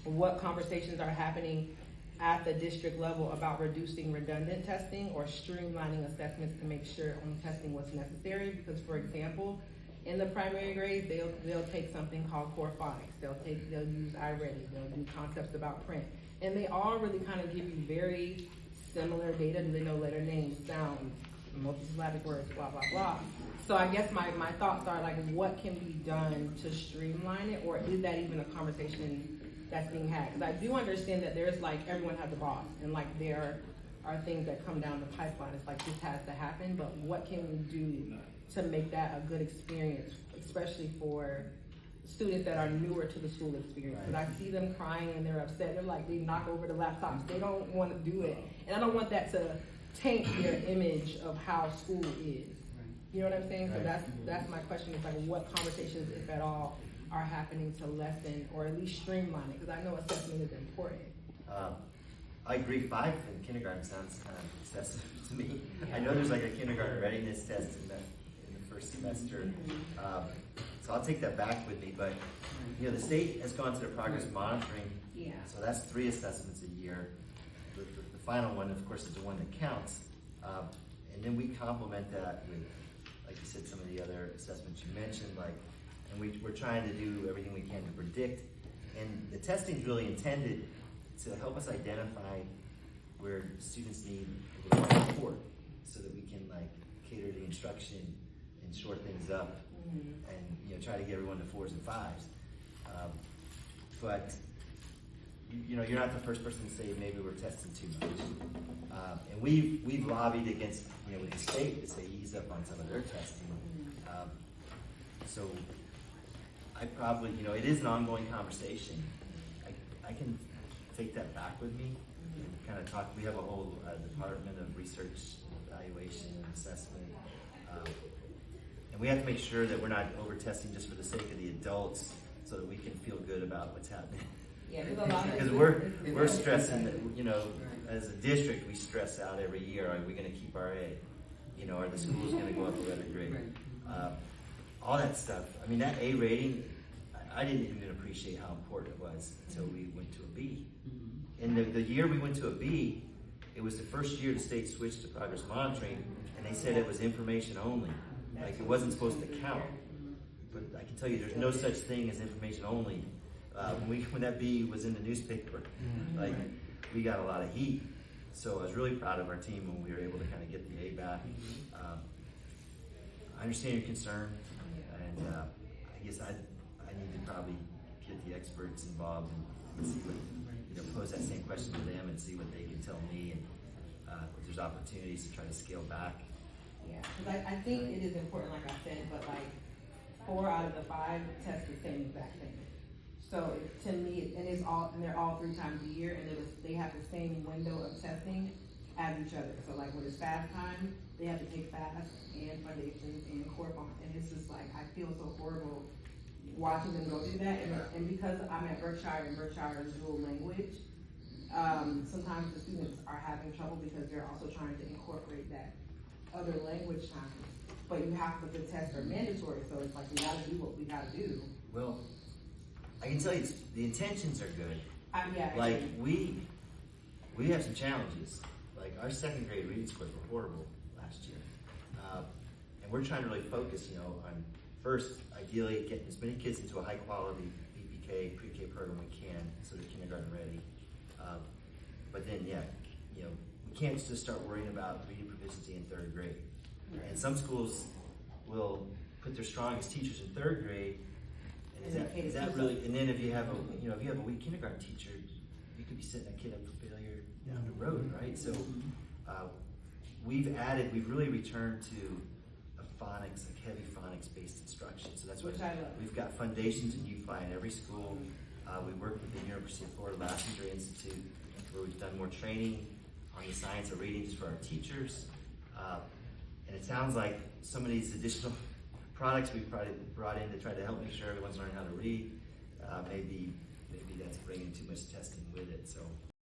what conversations are happening at the district level about reducing redundant testing or streamlining assessments to make sure only testing what's necessary. Because, for example, in the primary grades, they'll take something called core phonics. They'll use iReady. They'll do concepts about print, and they all really kind of give you very similar data. Do they know letter names, sounds, multisyllabic words, blah blah blah. So I guess my thoughts are like, what can be done to streamline it, or is that even a conversation that's being had? Because I do understand that there's like, everyone has a boss, and like there are things that come down the pipeline. It's like, this has to happen, but what can we do to make that a good experience, especially for students that are newer to the school experience? Because I see them crying and they're upset. They're like, they knock over the laptops. They don't want to do it. And I don't want that to taint their image of how school is. You know what I'm saying? So that's my question, is like, what conversations, if at all, are happening to lessen or at least streamline it? Because I know assessment is important. I agree. 5 in kindergarten sounds kind of excessive to me. Yeah. I know there's like a kindergarten readiness test in the first semester. So I'll take that back with me. But you know, the state has gone to the progress monitoring. Yeah. So that's 3 assessments a year. The final one, of course, is the one that counts. And then we complement that with, like you said, some of the other assessments you mentioned, and we're trying to do everything we can to predict. And the testing is really intended to help us identify where students need a little more support, so that we can like cater the instruction and short things up, and try to get everyone to 4s and 5s. But you're not the first person to say maybe we're testing too much. And we've lobbied against with the state to say ease up on some of their testing. So I probably it is an ongoing conversation. I can take that back with me and kind of talk. We have a whole department of research, evaluation, and assessment, and we have to make sure that we're not over testing just for the sake of the adults, so that we can feel good about what's happening. Yeah, there's a lot of because we're stressing that as a district we stress out every year. Are we going to keep our A? Are the schools going to go up a letter grade? All that stuff. I mean, that A rating, I didn't even appreciate how important it was until we went to a B. And the year we went to a B, it was the first year the state switched to progress monitoring, and they said it was information only. Like, it wasn't supposed to count. But I can tell you, there's no such thing as information only. When that B was in the newspaper, we got a lot of heat. So I was really proud of our team when we were able to kind of get the A back. I understand your concern, and I guess I need to probably get the experts involved and see what, pose that same question to them and see what they can tell me, and if there's opportunities to try to scale back. Yeah, because I think it is important, like I said, but like 4 out of the 5 test the same exact thing. So to me, and they're all 3 times a year, and they have the same window of testing as each other. So like when it's FAST time, they have to take FAST and foundations and Corbin, and it's just like, I feel so horrible watching them go through that. And because I'm at Berkshire, and Berkshire is dual language, sometimes the students are having trouble because they're also trying to incorporate that other language time. But you have to, the tests are mandatory, so it's like, we gotta do what we gotta do. Well, I can tell you the intentions are good. Yeah, like we have some challenges. Like our 2nd grade reading scores were horrible last year, and we're trying to really focus, on first, ideally getting as many kids into a high quality BPK pre-K program we can, so they're kindergarten ready. But then, we can't just start worrying about reading proficiency in 3rd grade. Right. And some schools will put their strongest teachers in 3rd grade. Is that really? And then if you have a weak kindergarten teacher, you could be setting a kid up for failure down the road, right? So we've really returned to a heavy phonics-based instruction. So that's what we've got foundations in UFI in every school. We work with the University of Florida Lassenger Institute, where we've done more training on the science of reading for our teachers. And it sounds like some of these additional products we've probably brought in to try to help make sure everyone's learning how to read, maybe that's bringing too much testing with it. So